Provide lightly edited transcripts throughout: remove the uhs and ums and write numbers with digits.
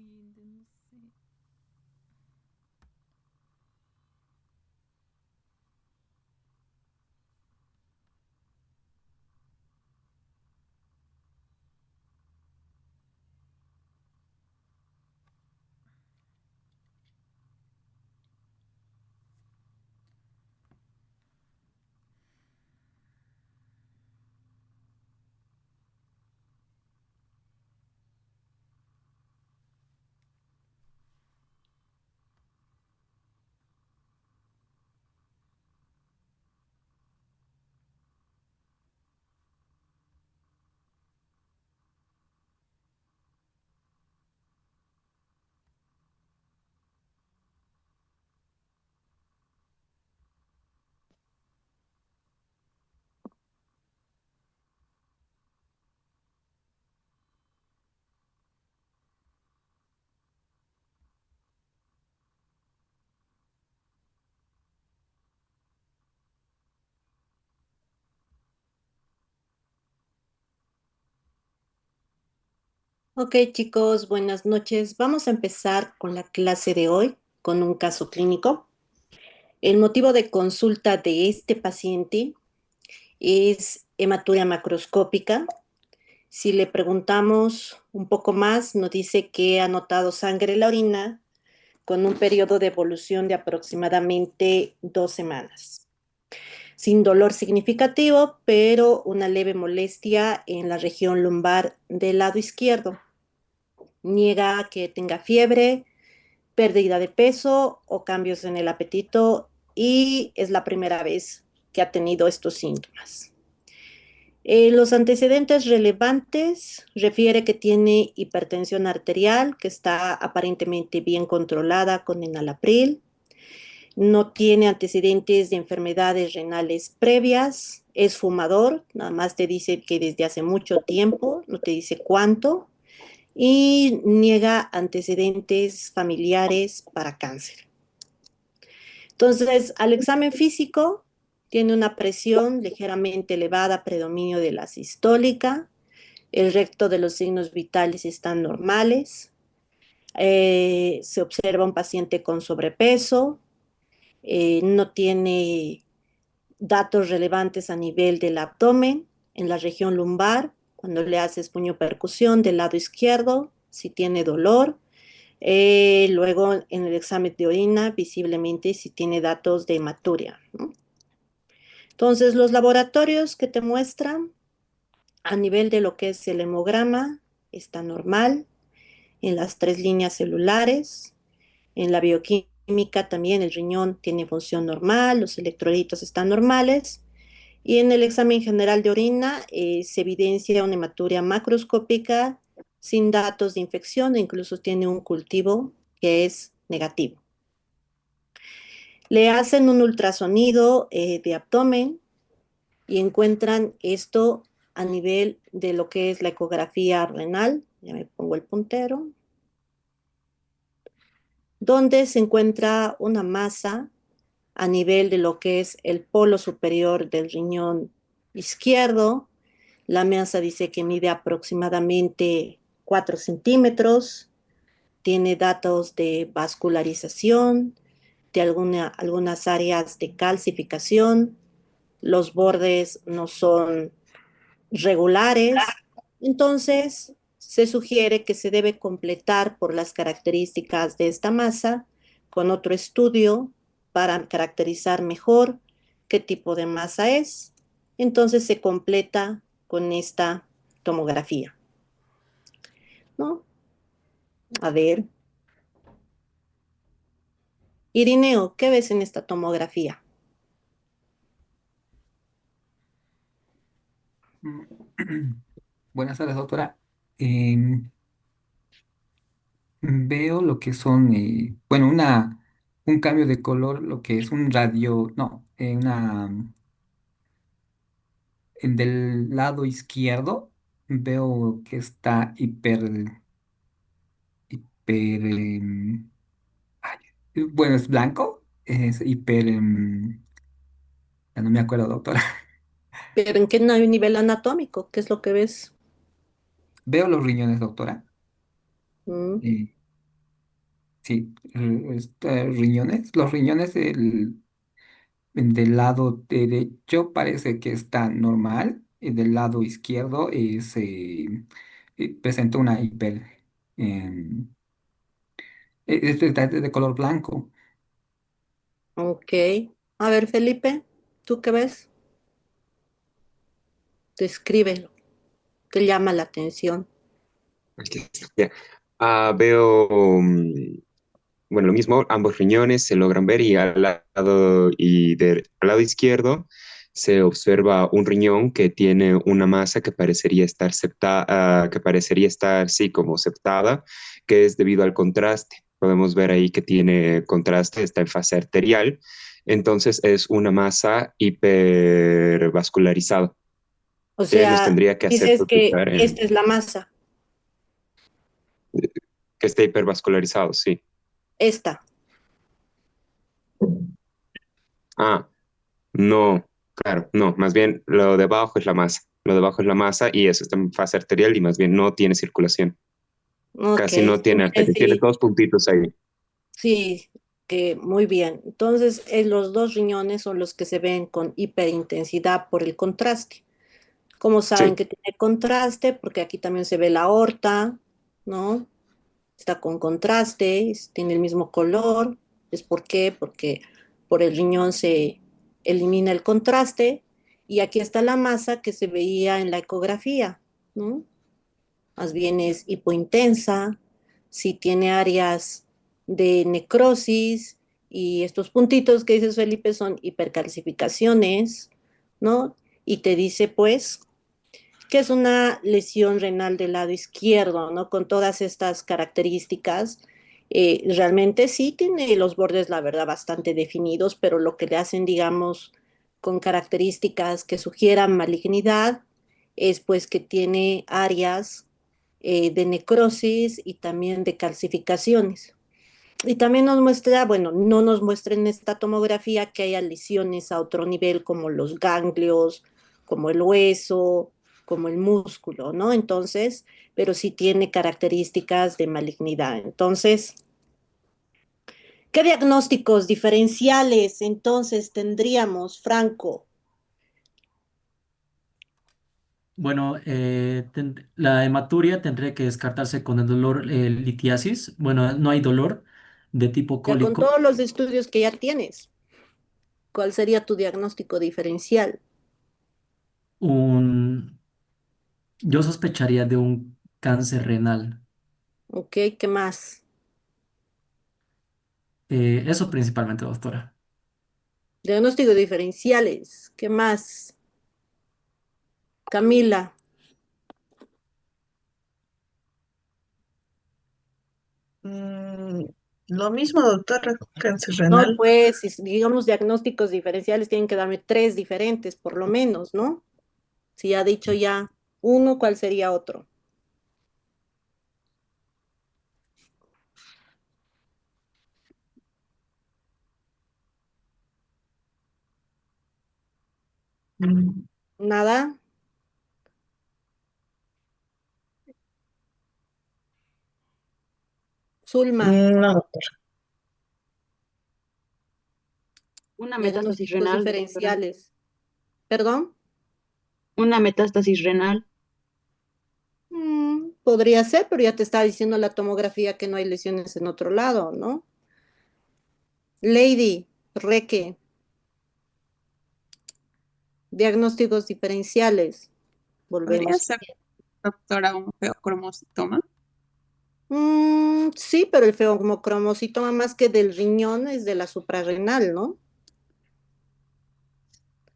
no sé. Ok, chicos, buenas noches. Vamos a empezar con la clase de hoy con un caso clínico. El motivo de consulta de este paciente es hematuria macroscópica. Si le preguntamos un poco más, nos dice que ha notado sangre en la orina con un periodo de evolución de aproximadamente 2 semanas. Sin dolor significativo, pero una leve molestia en la región lumbar del lado izquierdo. Niega que tenga fiebre, pérdida de peso o cambios en el apetito y es la primera vez que ha tenido estos síntomas. Los antecedentes relevantes refiere que tiene hipertensión arterial que está aparentemente bien controlada con enalapril, no tiene antecedentes de enfermedades renales previas, es fumador, nada más te dice que desde hace mucho tiempo, no te dice cuánto, y niega antecedentes familiares para cáncer. Entonces, al examen físico, tiene una presión ligeramente elevada, predominio de la sistólica, el resto de los signos vitales están normales, se observa un paciente con sobrepeso, no tiene datos relevantes a nivel del abdomen, en la región lumbar, cuando le haces puño-percusión del lado izquierdo, si tiene dolor. Luego en el examen de orina, visiblemente si tiene datos de hematuria, ¿no? Entonces, los laboratorios que te muestran a nivel de lo que es el hemograma está normal, en las 3 líneas celulares, en la bioquímica también el riñón tiene función normal, los electrolitos están normales. Y en el examen general de orina se evidencia una hematuria macroscópica sin datos de infección, e incluso tiene un cultivo que es negativo. Le hacen un ultrasonido de abdomen y encuentran esto a nivel de lo que es la ecografía renal. Ya me pongo el puntero. Donde se encuentra una masa a nivel de lo que es el polo superior del riñón izquierdo. La masa dice que mide aproximadamente 4 centímetros, tiene datos de vascularización, de algunas áreas de calcificación, los bordes no son regulares, entonces se sugiere que se debe completar por las características de esta masa con otro estudio para caracterizar mejor qué tipo de masa es. Entonces se completa con esta tomografía, ¿no? A ver, Irineo, ¿qué ves en esta tomografía? Mm. Buenas tardes, doctora. Em, Veo lo que son, bueno, un cambio de color, lo que es un radio, no, del lado izquierdo, veo que está ay, bueno, es blanco, es ya no me acuerdo, doctora. Pero ¿en qué nivel anatómico? ¿Qué es lo que ves? Veo los riñones, doctora. ¿Mm? sí, riñones. Los riñones del lado derecho parece que está normal y del lado izquierdo presenta una em, es de color blanco. Ok. A ver, Felipe, ¿tú qué ves? Descríbelo. ¿Te llama la atención? Aquí está, ya. Veo, bueno, lo mismo, ambos riñones se logran ver y al lado izquierdo se observa un riñón que tiene una masa que parecería estar que parecería estar, sí, como septada, que es debido al contraste. Podemos ver ahí que tiene contraste, está en fase arterial, entonces es una masa hipervascularizada O que nos sea, tendría que hacer dices que sospechar esta es la masa, que esté hipervascularizado, sí. esta. Ah, no, claro, no, más bien lo de abajo es la masa. Lo de abajo es la masa y eso está en fase arterial y más bien no tiene circulación. Ok, Casi no sí, tiene, hasta mire, que tiene sí, dos puntitos ahí. sí, que muy bien. Entonces, los dos riñones son los que se ven con hiperintensidad por el contraste. ¿Cómo saben Sí, que tiene contraste? Porque aquí también se ve la aorta, ¿no? Está con contraste, tiene el mismo color. ¿Es por qué? Porque por el riñón se elimina el contraste y aquí está la masa que se veía en la ecografía, ¿no? Más bien es hipointensa, si tiene áreas de necrosis y estos puntitos que dices Felipe son hipercalcificaciones, ¿no? Y te dice pues que es una lesión renal del lado izquierdo, ¿no? Con todas estas características. Realmente sí tiene los bordes, la verdad, bastante definidos, pero lo que le hacen, digamos, con características que sugieran malignidad es pues que tiene áreas de necrosis y también de calcificaciones. Y también nos muestra, bueno, no nos muestra en esta tomografía que haya lesiones a otro nivel como los ganglios, como el hueso, como el músculo, ¿no? Entonces, pero sí tiene características de malignidad. Entonces, ¿qué diagnósticos diferenciales entonces tendríamos, Franco? Bueno, la hematuria tendría que descartarse con el dolor litiasis. Bueno, no hay dolor de tipo Ya con cólico. todos los estudios que ya tienes, ¿cuál sería tu diagnóstico diferencial? Un, yo sospecharía de un cáncer renal. ¿Ok? ¿Qué más? Eso principalmente, doctora. Diagnósticos diferenciales. ¿Qué más? Camila. Mm, lo mismo, doctora, cáncer No, renal. pues, si digamos diagnósticos diferenciales, tienen que darme tres diferentes, por lo menos, ¿no? Si ha dicho ya uno, ¿cuál sería otro? Mm, Nada. Zulma, no, doctora. Una metástasis diagnósticos renal, doctora. diferenciales. ¿Perdón? Una metástasis renal. Podría ser, pero ya te estaba diciendo la tomografía que no hay lesiones en otro lado, ¿no? Lady, Reque, diagnósticos diferenciales. ¿Podría Volvemos. ser, doctora, un feocromocitoma? Sí, pero el feomocromocitoma más que del riñón es de la suprarrenal, ¿no?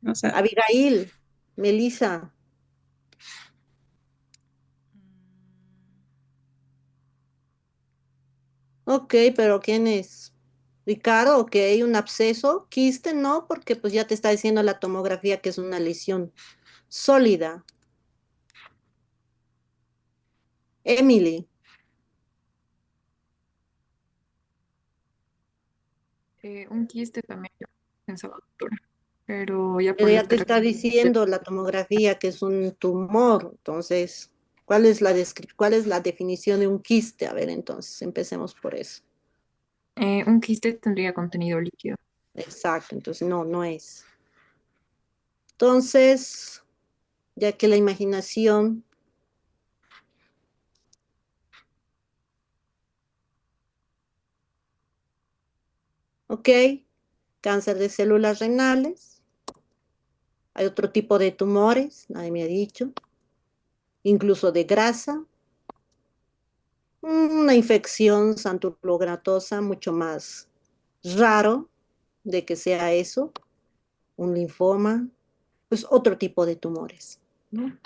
O sea, Abigail, Melissa, ok, pero ¿quién es? Ricardo, ok, un absceso, quiste, no, porque pues ya te está diciendo la tomografía que es una lesión sólida. Emily, Un quiste también yo pensaba, doctora, pero ya pero por ya las te está características. diciendo la tomografía que es un tumor, entonces, ¿cuál es la definición de un quiste? A ver, entonces, empecemos por eso. Un quiste tendría contenido líquido. Exacto, entonces no, no es. Entonces, ya que la imaginación, ok, cáncer de células renales, hay otro tipo de tumores, nadie me ha dicho, incluso de grasa, una infección santurogranatosa mucho más raro de que sea eso, un linfoma, pues otro tipo de tumores, ¿no?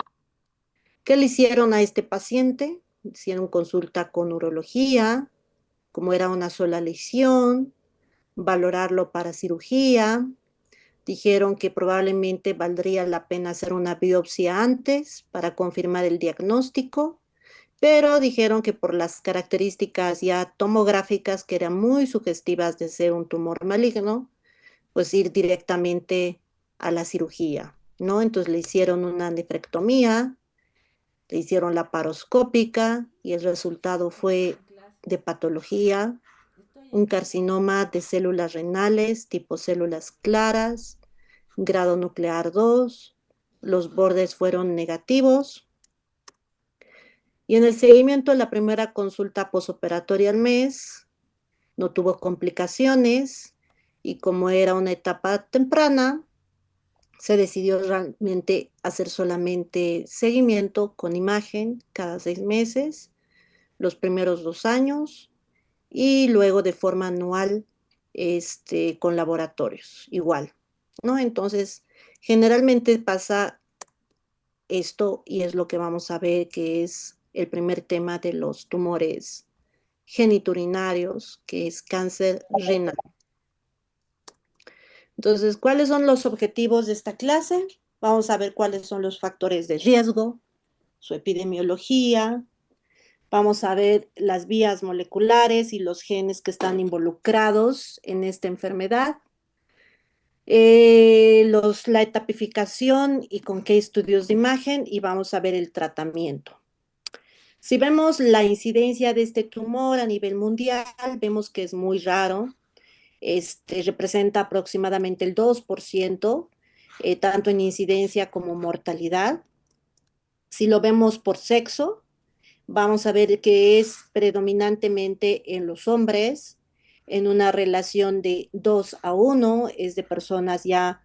¿Qué le hicieron a este paciente? Hicieron consulta con urología, como era una sola lesión, valorarlo para cirugía. Dijeron que probablemente valdría la pena hacer una biopsia antes para confirmar el diagnóstico, pero dijeron que por las características ya tomográficas que eran muy sugestivas de ser un tumor maligno, pues ir directamente a la cirugía, ¿no? Entonces le hicieron una nefrectomía, le hicieron la paroscópica y el resultado fue de patología, un carcinoma de células renales tipo células claras, grado nuclear 2, los bordes fueron negativos y en el seguimiento de la primera consulta posoperatoria al mes no tuvo complicaciones y como era una etapa temprana, se decidió realmente hacer solamente seguimiento con imagen cada 6 meses, los primeros 2 años y luego de forma anual con laboratorios, igual, ¿no? Entonces, generalmente pasa esto y es lo que vamos a ver que es el primer tema de los tumores geniturinarios, que es cáncer renal. Entonces, ¿cuáles son los objetivos de esta clase? Vamos a ver cuáles son los factores de riesgo, su epidemiología, vamos a ver las vías moleculares y los genes que están involucrados en esta enfermedad, la etapificación y con qué estudios de imagen y vamos a ver el tratamiento. Si vemos la incidencia de este tumor a nivel mundial, vemos que es muy raro, representa aproximadamente el 2%, tanto en incidencia como mortalidad. Si lo vemos por sexo, vamos a ver que es predominantemente en los hombres, en una relación de 2 a 1, es de personas ya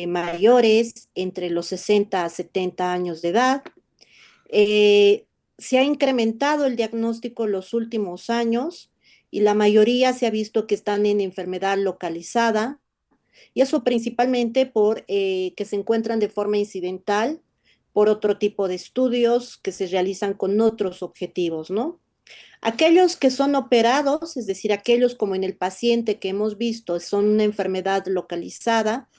mayores, entre los 60 a 70 años de edad. Se ha incrementado el diagnóstico en los últimos años y la mayoría se ha visto que están en enfermedad localizada, y eso principalmente por que se encuentran de forma incidental, por otro tipo de estudios que se realizan con otros objetivos, ¿no? Aquellos que son operados, es decir, aquellos como en el paciente que hemos visto, son una enfermedad localizada,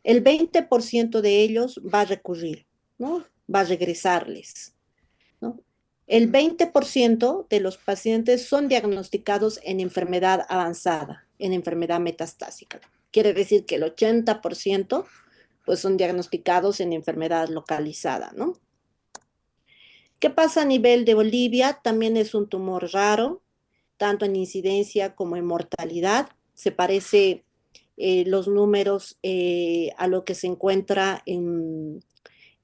el 20% de ellos va a recurrir, ¿no? Va a regresarles, ¿no? El 20% de los pacientes son diagnosticados en enfermedad avanzada, en enfermedad metastásica. Quiere decir que el 80% pues son diagnosticados en enfermedad localizada, ¿no? ¿Qué pasa a nivel de Bolivia? También es un tumor raro, tanto en incidencia como en mortalidad. Se parece los números a lo que se encuentra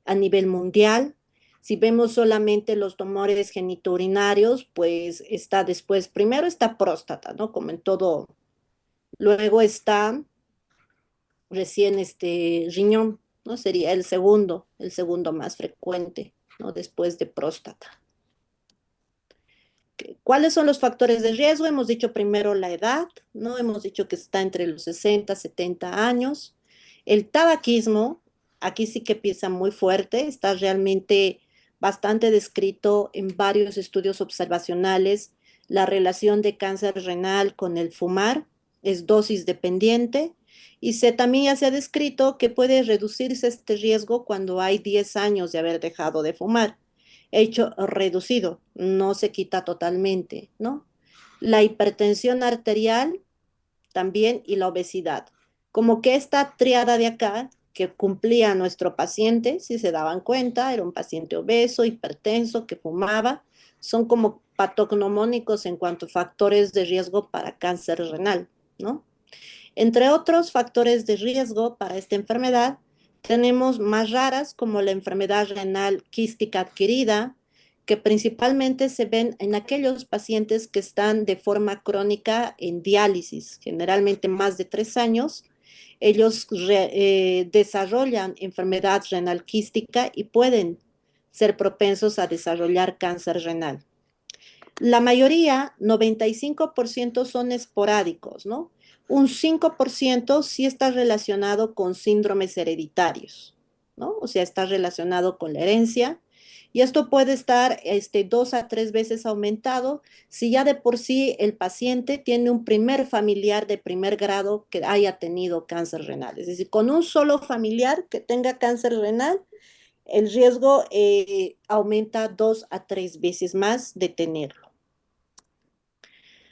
a nivel mundial. Si vemos solamente los tumores genitourinarios, pues está después, primero está próstata, ¿no? Como en todo. Luego está recién riñón, ¿no? Sería el segundo más frecuente, ¿no? Después de próstata. ¿Cuáles son los factores de riesgo? Hemos dicho primero la edad, ¿no? Hemos dicho que está entre los 60 70 años. El tabaquismo, aquí sí que empieza muy fuerte, está realmente bastante descrito en varios estudios observacionales. La relación de cáncer renal con el fumar es dosis dependiente y también ya se ha descrito que puede reducirse este riesgo cuando hay 10 años de haber dejado de fumar, hecho reducido, no se quita totalmente, ¿no? La hipertensión arterial también y la obesidad. Como que esta triada de acá que cumplía nuestro paciente, si se daban cuenta, era un paciente obeso, hipertenso, que fumaba, son como patognomónicos en cuanto a factores de riesgo para cáncer renal, ¿no? Entre otros factores de riesgo para esta enfermedad, tenemos más raras como la enfermedad renal quística adquirida, que principalmente se ven en aquellos pacientes que están de forma crónica en diálisis, generalmente más de 3 años. Ellos desarrollan enfermedad renal quística y pueden ser propensos a desarrollar cáncer renal. La mayoría, 95%, son esporádicos, ¿no? Un 5% sí está relacionado con síndromes hereditarios, ¿no? O sea, está relacionado con la herencia. Y esto puede estar 2 a 3 veces aumentado si ya de por sí el paciente tiene un primer familiar de primer grado que haya tenido cáncer renal. Es decir, con un solo familiar que tenga cáncer renal, el riesgo aumenta 2 a 3 veces más de tenerlo.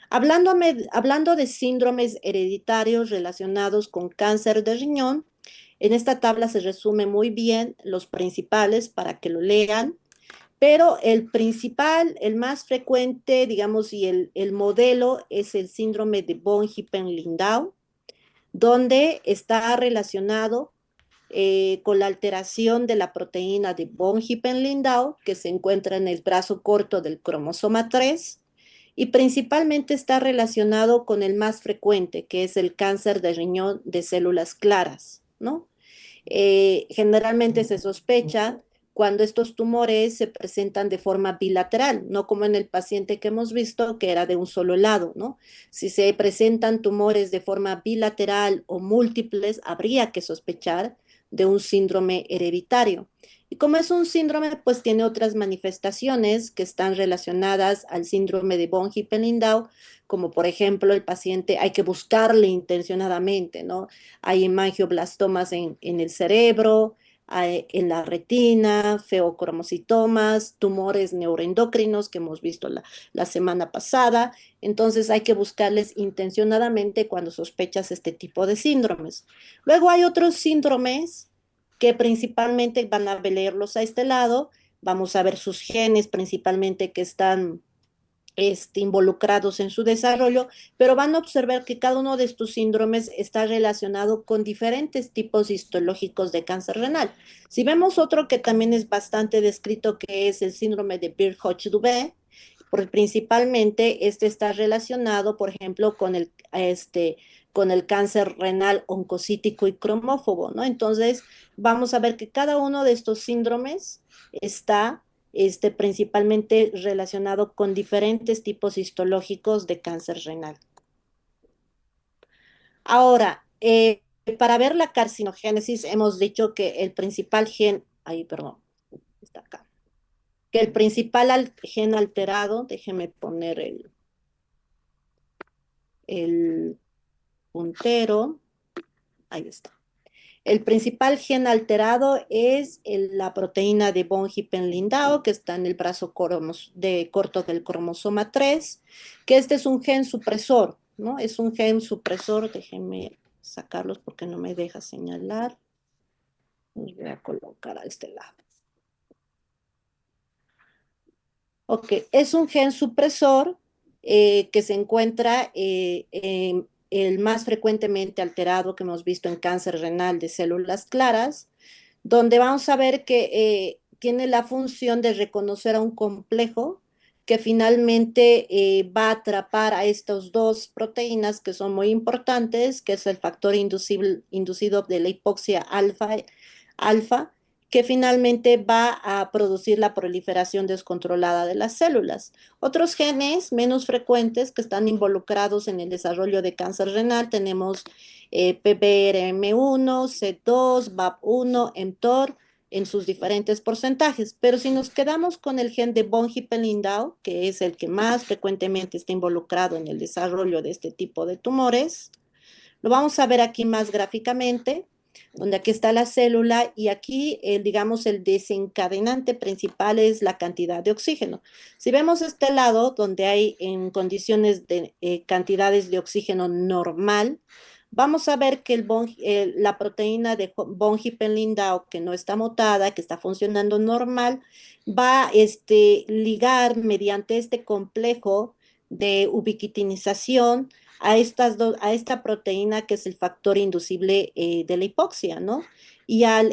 Hablando de síndromes hereditarios relacionados con cáncer de riñón, en esta tabla se resume muy bien los principales para que lo lean, pero el principal, el más frecuente, digamos, y el modelo es el síndrome de von Hippel-Lindau, donde está relacionado con la alteración de la proteína de von Hippel-Lindau, que se encuentra en el brazo corto del cromosoma 3, y principalmente está relacionado con el más frecuente, que es el cáncer de riñón de células claras, ¿no? Generalmente se sospecha cuando estos tumores se presentan de forma bilateral, no como en el paciente que hemos visto, que era de un solo lado, ¿no? Si se presentan tumores de forma bilateral o múltiples, habría que sospechar de un síndrome hereditario. Y como es un síndrome, pues tiene otras manifestaciones que están relacionadas al síndrome de von Hippel-Lindau, como por ejemplo el paciente hay que buscarle intencionadamente, ¿no? Hay hemangioblastomas en el cerebro, en la retina, feocromocitomas, tumores neuroendocrinos que hemos visto la semana pasada. Entonces hay que buscarles intencionadamente cuando sospechas este tipo de síndromes. Luego hay otros síndromes que principalmente van a leerlos a este lado. Vamos a ver sus genes principalmente que están involucrados en su desarrollo, pero van a observar que cada uno de estos síndromes está relacionado con diferentes tipos histológicos de cáncer renal. Si vemos otro que también es bastante descrito, que es el síndrome de Birt-Hotch-Dubé, principalmente este está relacionado, por ejemplo, con el cáncer renal oncocítico y cromófobo, ¿no? Entonces, vamos a ver que cada uno de estos síndromes está principalmente relacionado con diferentes tipos histológicos de cáncer renal. Ahora, para ver la carcinogénesis, hemos dicho que el principal gen, ahí, perdón, está acá, que el principal gen alterado, déjeme poner el puntero, ahí está. El principal gen alterado es la proteína de von Hippel-Lindau, que está en el brazo corto del cromosoma 3, que este es un gen supresor, ¿no? Es un gen supresor, déjenme sacarlos porque no me deja señalar. Los voy a colocar a este lado. Ok, es un gen supresor que se encuentra el más frecuentemente alterado que hemos visto en cáncer renal de células claras, donde vamos a ver que tiene la función de reconocer a un complejo que finalmente va a atrapar a estas dos proteínas que son muy importantes, que es el factor inducido de la hipoxia alfa, que finalmente va a producir la proliferación descontrolada de las células. Otros genes menos frecuentes que están involucrados en el desarrollo de cáncer renal tenemos PBRM1, C2, BAP1, mTOR, en sus diferentes porcentajes. Pero si nos quedamos con el gen de von Hippel-Lindau, que es el que más frecuentemente está involucrado en el desarrollo de este tipo de tumores, lo vamos a ver aquí más gráficamente, donde aquí está la célula y aquí, digamos, el desencadenante principal es la cantidad de oxígeno. Si vemos este lado, donde hay en condiciones de cantidades de oxígeno normal, vamos a ver que la proteína de von Hippel-Lindau, que no está mutada, que está funcionando normal, va a ligar mediante este complejo de ubiquitinización a esta proteína que es el factor inducible de la hipoxia, ¿no? Y al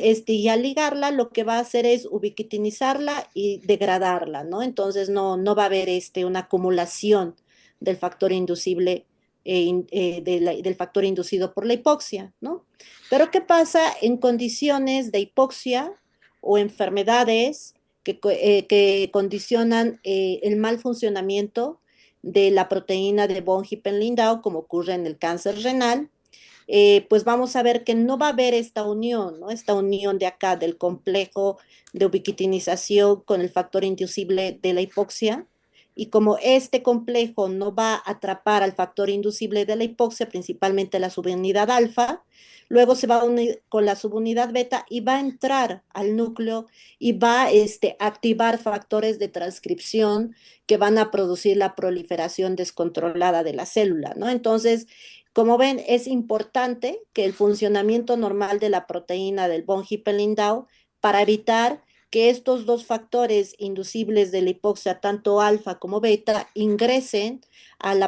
ligarla, lo que va a hacer es ubiquitinizarla y degradarla, ¿no? Entonces no va a haber una acumulación del factor inducible del factor inducido por la hipoxia, ¿no? Pero ¿qué pasa en condiciones de hipoxia o enfermedades que condicionan el mal funcionamiento de la proteína de von Hippel-Lindau, como ocurre en el cáncer renal? Pues vamos a ver que no va a haber esta unión, ¿no? Esta unión de acá del complejo de ubiquitinización con el factor inducible de la hipoxia. Y como este complejo no va a atrapar al factor inducible de la hipoxia, principalmente la subunidad alfa, luego se va a unir con la subunidad beta y va a entrar al núcleo y va a activar factores de transcripción que van a producir la proliferación descontrolada de la célula, ¿no? Entonces, como ven, es importante que el funcionamiento normal de la proteína del von Hippel-Lindau para evitar que estos dos factores inducibles de la hipoxia, tanto alfa como beta, ingresen al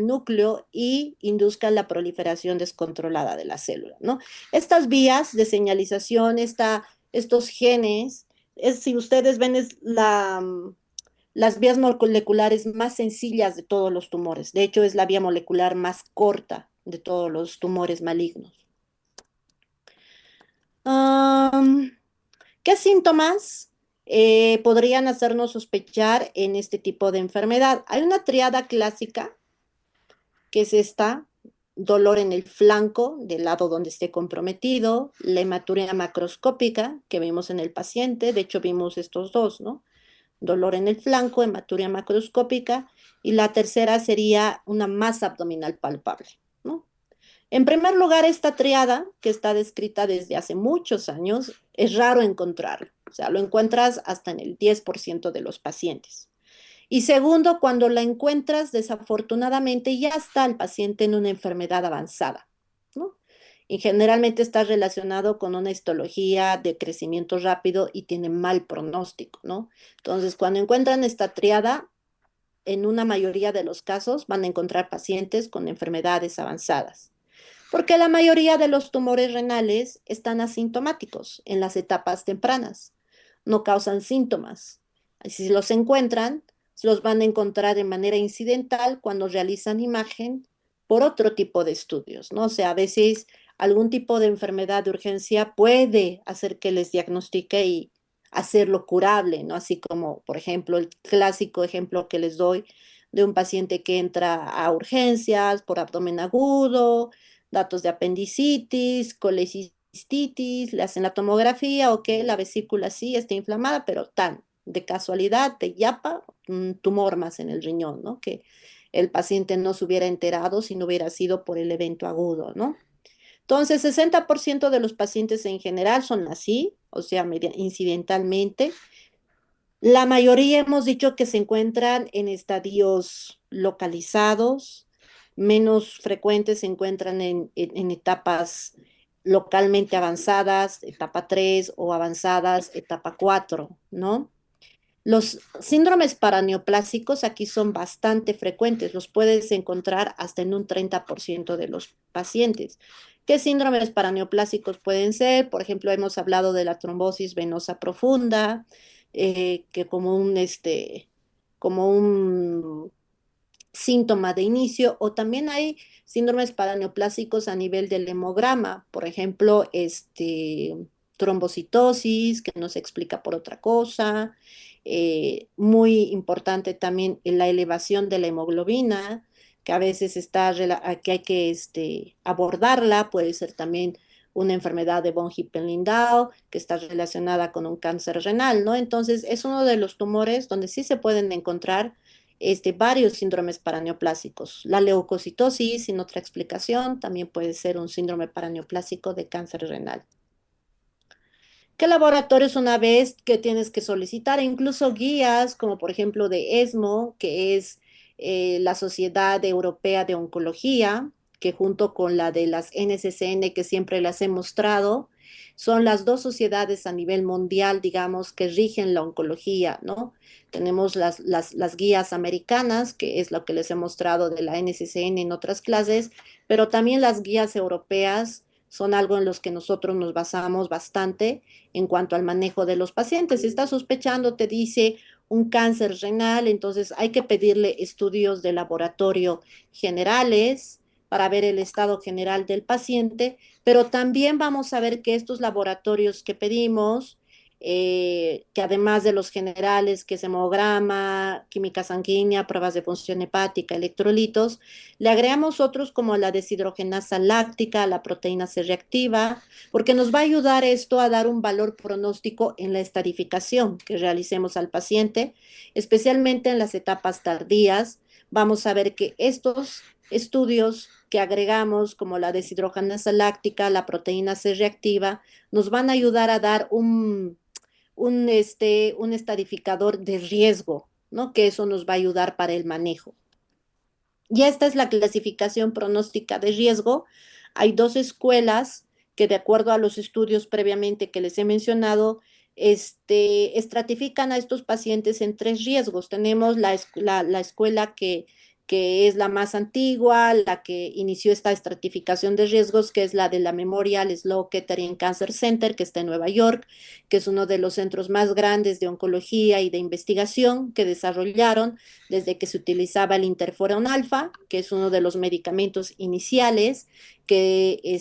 núcleo y induzcan la proliferación descontrolada de la célula, ¿no? Estas vías de señalización, estos genes, si ustedes ven, es las vías moleculares más sencillas de todos los tumores. De hecho, es la vía molecular más corta de todos los tumores malignos. ¿Qué síntomas podrían hacernos sospechar en este tipo de enfermedad? Hay una triada clásica, que es esta: dolor en el flanco, del lado donde esté comprometido, la hematuria macroscópica que vimos en el paciente, de hecho vimos estos dos, ¿no? Dolor en el flanco, hematuria macroscópica, y la tercera sería una masa abdominal palpable, ¿no? En primer lugar, esta triada, que está descrita desde hace muchos años, es raro encontrarlo. O sea, lo encuentras hasta en el 10% de los pacientes. Y segundo, cuando la encuentras, desafortunadamente ya está el paciente en una enfermedad avanzada, ¿no? Y generalmente está relacionado con una histología de crecimiento rápido y tiene mal pronóstico, ¿no? Entonces, cuando encuentran esta triada, en una mayoría de los casos van a encontrar pacientes con enfermedades avanzadas, porque la mayoría de los tumores renales están asintomáticos en las etapas tempranas, no causan síntomas. Si los encuentran, los van a encontrar de manera incidental cuando realizan imagen por otro tipo de estudios, ¿no? O sea, a veces algún tipo de enfermedad de urgencia puede hacer que les diagnostique y hacerlo curable, ¿no? Así como, por ejemplo, el clásico ejemplo que les doy de un paciente que entra a urgencias por abdomen agudo, datos de apendicitis, colecistitis, le hacen la tomografía, ok, la vesícula sí está inflamada, pero tan de casualidad, de yapa, un tumor más en el riñón, ¿no? Que el paciente no se hubiera enterado si no hubiera sido por el evento agudo, ¿no? Entonces, 60% de los pacientes en general son así, o sea, incidentalmente. La mayoría hemos dicho que se encuentran en estadios localizados, menos frecuentes se encuentran en etapas localmente avanzadas, etapa 3 o avanzadas, etapa 4, ¿no? Los síndromes paraneoplásicos aquí son bastante frecuentes, los puedes encontrar hasta en un 30% de los pacientes. ¿Qué síndromes paraneoplásicos pueden ser? Por ejemplo, hemos hablado de la trombosis venosa profunda, que como un síntoma de inicio, o también hay síndromes paraneoplásicos a nivel del hemograma, por ejemplo, trombocitosis, que no se explica por otra cosa, muy importante también la elevación de la hemoglobina, que a veces que hay que abordarla, puede ser también una enfermedad de von Hippel-Lindau, que está relacionada con un cáncer renal, ¿no? Entonces, es uno de los tumores donde sí se pueden encontrar varios síndromes paraneoplásicos. La leucocitosis, sin otra explicación, también puede ser un síndrome paraneoplásico de cáncer renal. ¿Qué laboratorios una vez que tienes que solicitar? Incluso guías, como por ejemplo de ESMO, que es la Sociedad Europea de Oncología, que junto con la de las NCCN que siempre las he mostrado, son las dos sociedades a nivel mundial, digamos, que rigen la oncología, ¿no? Tenemos las guías americanas, que es lo que les he mostrado de la NCCN en otras clases, pero también las guías europeas son algo en los que nosotros nos basamos bastante en cuanto al manejo de los pacientes. Si está sospechando, te dice un cáncer renal, entonces hay que pedirle estudios de laboratorio generales para ver el estado general del paciente, pero también vamos a ver que estos laboratorios que pedimos, que además de los generales, que es hemograma, química sanguínea, pruebas de función hepática, electrolitos, le agregamos otros como la deshidrogenasa láctica, la proteína C reactiva, porque nos va a ayudar esto a dar un valor pronóstico en la estadificación que realicemos al paciente, especialmente en las etapas tardías. Vamos a ver que estos estudios que agregamos, como la deshidrogenasa láctica, la proteína C reactiva, nos van a ayudar a dar un estadificador de riesgo, ¿no? Que eso nos va a ayudar para el manejo. Y esta es la clasificación pronóstica de riesgo. Hay dos escuelas que, de acuerdo a los estudios previamente que les he mencionado, estratifican a estos pacientes en tres riesgos. Tenemos la escuela que es la más antigua, la que inició esta estratificación de riesgos, que es la de la Memorial Sloan Kettering Cancer Center, que está en Nueva York, que es uno de los centros más grandes de oncología y de investigación que desarrollaron desde que se utilizaba el interferón alfa, que es uno de los medicamentos iniciales que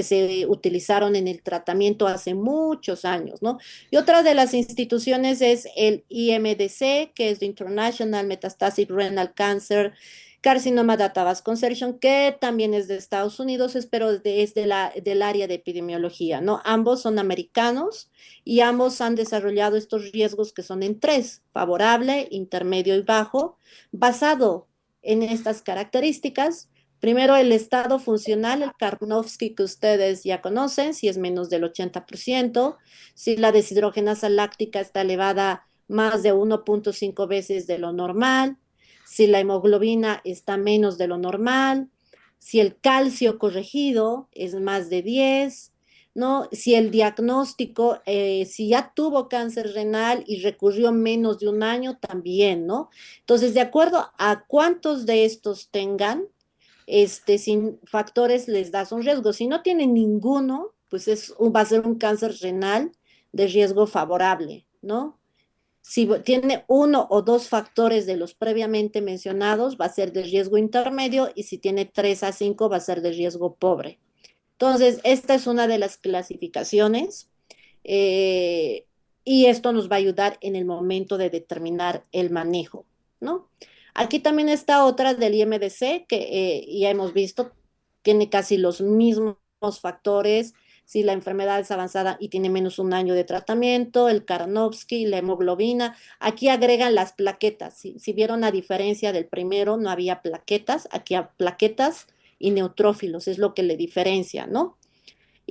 se utilizaron en el tratamiento hace muchos años, ¿no? Y otra de las instituciones es el IMDC, que es the International Metastatic Renal Cancer Carcinoma Database Consortium, que también es de Estados Unidos, pero es del área de epidemiología, ¿no? Ambos son americanos y ambos han desarrollado estos riesgos que son en tres: favorable, intermedio y bajo, basado en estas características. Primero, el estado funcional, el Karnofsky que ustedes ya conocen, si es menos del 80%, si la deshidrogenasa láctica está elevada más de 1.5 veces de lo normal, si la hemoglobina está menos de lo normal, si el calcio corregido es más de 10, ¿no? Si el diagnóstico, si ya tuvo cáncer renal y recurrió menos de un año, también, ¿no? Entonces, de acuerdo a cuántos de estos tengan, sin factores les das un riesgo. Si no tiene ninguno, pues va a ser un cáncer renal de riesgo favorable, ¿no? Si tiene uno o dos factores de los previamente mencionados, va a ser de riesgo intermedio, y si tiene 3 a 5 va a ser de riesgo pobre. Entonces, esta es una de las clasificaciones, eh, y esto nos va a ayudar en el momento de determinar el manejo, ¿no? Aquí también está otra del IMDC que ya hemos visto, tiene casi los mismos factores. Si la enfermedad es avanzada y tiene menos de un año de tratamiento, el Karnofsky, la hemoglobina, aquí agregan las plaquetas. Si vieron la diferencia del primero, no había plaquetas, aquí hay plaquetas y neutrófilos, es lo que le diferencia, ¿no?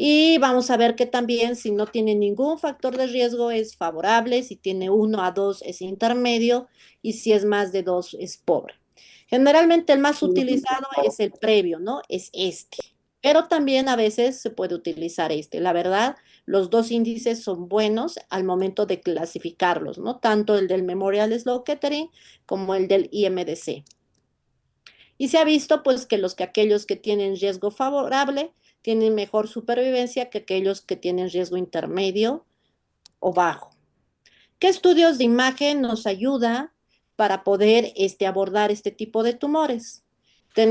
Y vamos a ver que también, si no tiene ningún factor de riesgo, es favorable; si tiene 1 a 2 es intermedio, y si es más de 2 es pobre. Generalmente el más utilizado es el previo, ¿no? Es este. Pero también a veces se puede utilizar este. La verdad, los dos índices son buenos al momento de clasificarlos, ¿no? Tanto el del Memorial Sloan Kettering como el del IMDC. Y se ha visto pues que aquellos que tienen riesgo favorable tienen mejor supervivencia que aquellos que tienen riesgo intermedio o bajo. ¿Qué estudios de imagen nos ayuda para poder abordar este tipo de tumores? Ya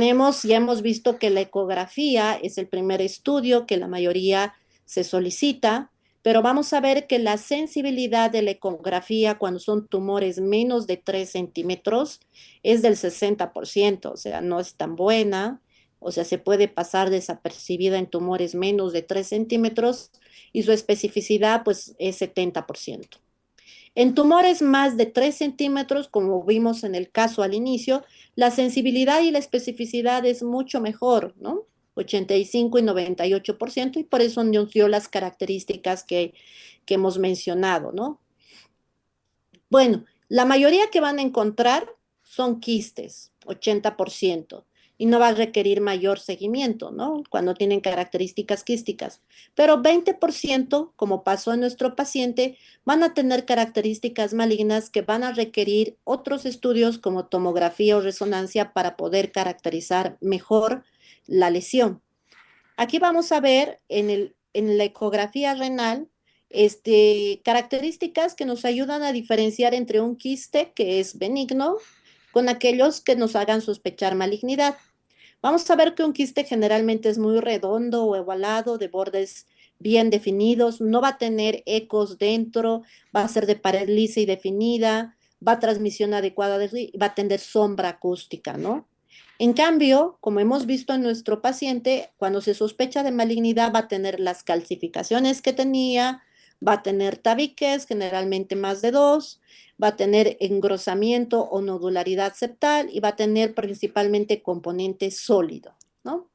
hemos visto que la ecografía es el primer estudio que la mayoría se solicita, pero vamos a ver que la sensibilidad de la ecografía cuando son tumores menos de 3 centímetros es del 60%, o sea, no es tan buena, o sea, se puede pasar desapercibida en tumores menos de 3 centímetros, y su especificidad pues es 70%. En tumores más de 3 centímetros, como vimos en el caso al inicio, la sensibilidad y la especificidad es mucho mejor, ¿no? 85 y 98%, y por eso nos dio las características que hemos mencionado, ¿no? Bueno, la mayoría que van a encontrar son quistes, 80%. y no va a requerir mayor seguimiento, ¿no? Cuando tienen características quísticas. Pero 20%, como pasó en nuestro paciente, van a tener características malignas que van a requerir otros estudios como tomografía o resonancia para poder caracterizar mejor la lesión. Aquí vamos a ver en la ecografía renal características que nos ayudan a diferenciar entre un quiste que es benigno con aquellos que nos hagan sospechar malignidad. Vamos a ver que un quiste generalmente es muy redondo o ovalado, de bordes bien definidos, no va a tener ecos dentro, va a ser de pared lisa y definida, va a transmisión adecuada, va a tener sombra acústica, ¿no? En cambio, como hemos visto en nuestro paciente, cuando se sospecha de malignidad va a tener las calcificaciones que tenía, va a tener tabiques, generalmente más de dos, va a tener engrosamiento o nodularidad septal y va a tener principalmente componente sólido, ¿no?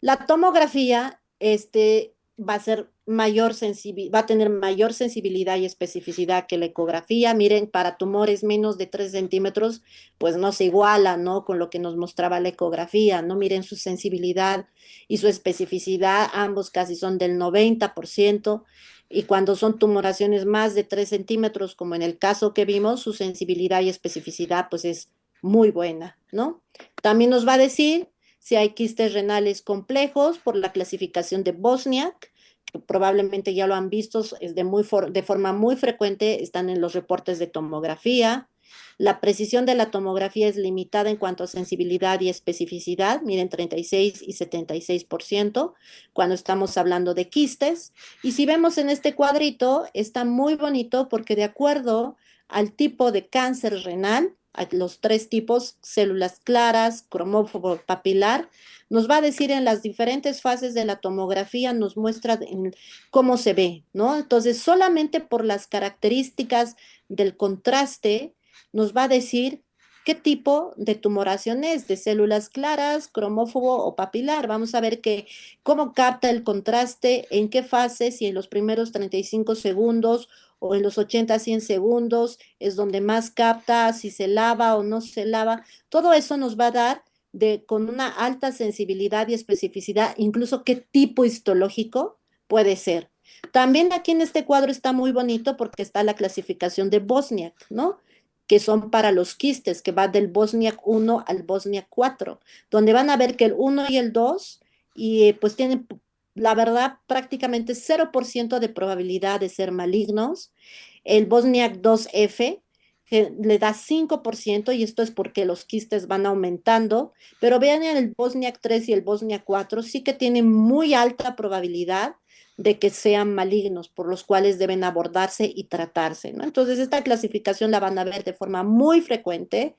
La tomografía va a ser va a tener mayor sensibilidad y especificidad que la ecografía. Miren, para tumores menos de 3 centímetros, pues no se iguala, ¿no? Con lo que nos mostraba la ecografía, ¿no? Miren su sensibilidad y su especificidad, ambos casi son del 90%. Y cuando son tumoraciones más de 3 centímetros, como en el caso que vimos, su sensibilidad y especificidad, pues es muy buena, ¿no? También nos va a decir si hay quistes renales complejos por la clasificación de Bosniak, que probablemente ya lo han visto, es de forma muy frecuente, están en los reportes de tomografía. La precisión de la tomografía es limitada en cuanto a sensibilidad y especificidad, miren 36 y 76% cuando estamos hablando de quistes. Y si vemos en este cuadrito, está muy bonito porque de acuerdo al tipo de cáncer renal, a los tres tipos, células claras, cromófobo papilar, nos va a decir en las diferentes fases de la tomografía, nos muestra cómo se ve, ¿no? Entonces, solamente por las características del contraste, nos va a decir qué tipo de tumoración es, de células claras, cromófobo o papilar. Vamos a ver cómo capta el contraste, en qué fase, si en los primeros 35 segundos o en los 80 a 100 segundos es donde más capta, si se lava o no se lava. Todo eso nos va a dar con una alta sensibilidad y especificidad, incluso qué tipo histológico puede ser. También aquí en este cuadro está muy bonito porque está la clasificación de Bosniak, ¿no? Que son para los quistes, que va del Bosniak 1 al Bosniak 4, donde van a ver que el 1 y el 2, y pues tienen, la verdad, prácticamente 0% de probabilidad de ser malignos. El Bosniak 2F que le da 5% y esto es porque los quistes van aumentando, pero vean en el Bosniak 3 y el Bosniak 4 sí que tienen muy alta probabilidad de que sean malignos, por los cuales deben abordarse y tratarse, ¿no? Entonces, esta clasificación la van a ver de forma muy frecuente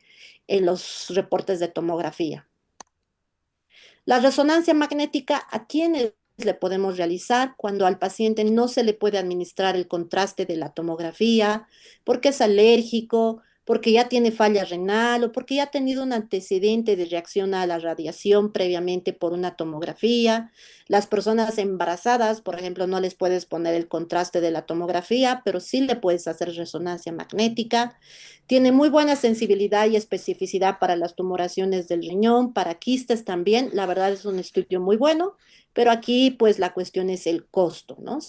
en los reportes de tomografía. La resonancia magnética, ¿a quiénes le podemos realizar cuando al paciente no se le puede administrar el contraste de la tomografía, porque es alérgico, porque ya tiene falla renal o porque ya ha tenido un antecedente de reacción a la radiación previamente por una tomografía? Las personas embarazadas, por ejemplo, no les puedes poner el contraste de la tomografía, pero sí le puedes hacer resonancia magnética. Tiene muy buena sensibilidad y especificidad para las tumoraciones del riñón, para quistes también. La verdad es un estudio muy bueno, pero aquí pues la cuestión es el costo, ¿no?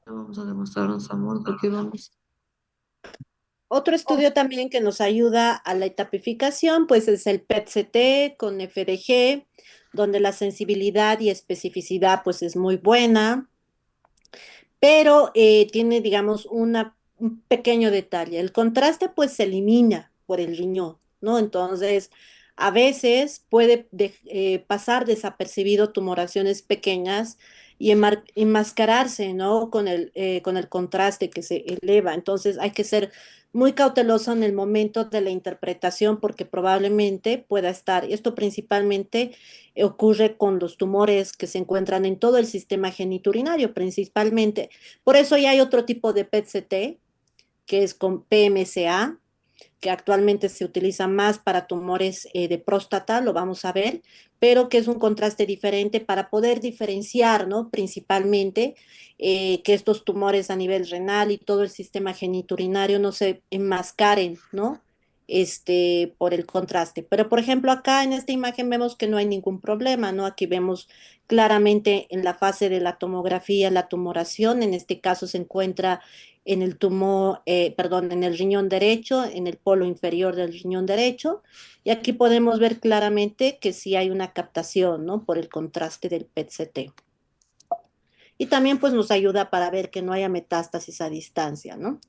No vamos a demostrarnos amor porque vamos. Otro estudio también que nos ayuda a la etapificación, pues es el PET-CT con FDG, donde la sensibilidad y especificidad pues es muy buena, pero tiene, digamos, un pequeño detalle. El contraste pues se elimina por el riñón, ¿no? Entonces, a veces puede pasar desapercibido tumoraciones pequeñas y enmascararse, ¿no? Con el contraste que se eleva. Entonces, hay que ser muy cauteloso en el momento de la interpretación porque probablemente pueda estar, esto principalmente ocurre con los tumores que se encuentran en todo el sistema geniturinario, principalmente por eso ya hay otro tipo de PET-CT, que es con PMSA, que actualmente se utiliza más para tumores de próstata, lo vamos a ver, pero que es un contraste diferente para poder diferenciar, ¿no? Principalmente que estos tumores a nivel renal y todo el sistema geniturinario no se enmascaren, ¿no? Por el contraste. Pero, por ejemplo, acá en esta imagen vemos que no hay ningún problema, ¿no? Aquí vemos claramente en la fase de la tomografía la tumoración, en este caso se encuentra en el tumor, perdón, en el riñón derecho, en el polo inferior del riñón derecho, y aquí podemos ver claramente que sí hay una captación, ¿no? Por el contraste del PET-CT. Y también pues nos ayuda para ver que no haya metástasis a distancia, ¿no?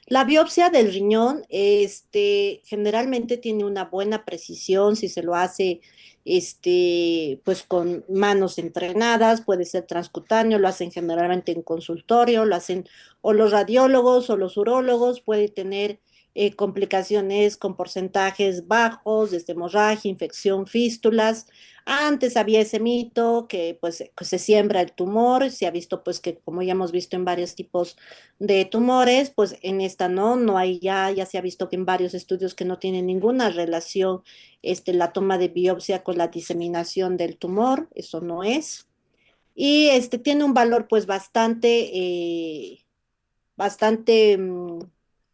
La biopsia del riñón, generalmente tiene una buena precisión si se lo hace, pues con manos entrenadas, puede ser transcutáneo, lo hacen generalmente en consultorio, lo hacen o los radiólogos o los urólogos, puede tener complicaciones con porcentajes bajos, desde hemorragia, infección, fístulas. Antes había ese mito pues que se siembra el tumor, se ha visto pues que como ya hemos visto en varios tipos de tumores, pues en esta no hay ya se ha visto que en varios estudios que no tienen ninguna relación la toma de biopsia con la diseminación del tumor, eso no es. Y tiene un valor pues bastante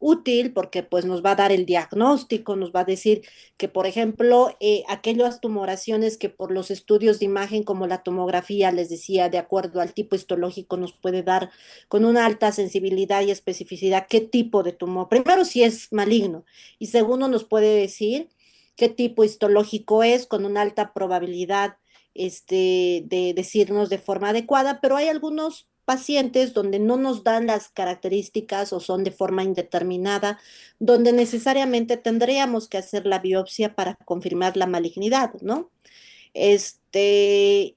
útil porque pues nos va a dar el diagnóstico, nos va a decir que, por ejemplo, aquellas tumoraciones que por los estudios de imagen como la tomografía, les decía, de acuerdo al tipo histológico, nos puede dar con una alta sensibilidad y especificidad qué tipo de tumor. Primero, si es maligno y segundo, nos puede decir qué tipo histológico es con una alta probabilidad de decirnos de forma adecuada, pero hay algunos pacientes donde no nos dan las características o son de forma indeterminada, donde necesariamente tendríamos que hacer la biopsia para confirmar la malignidad, ¿no? Este,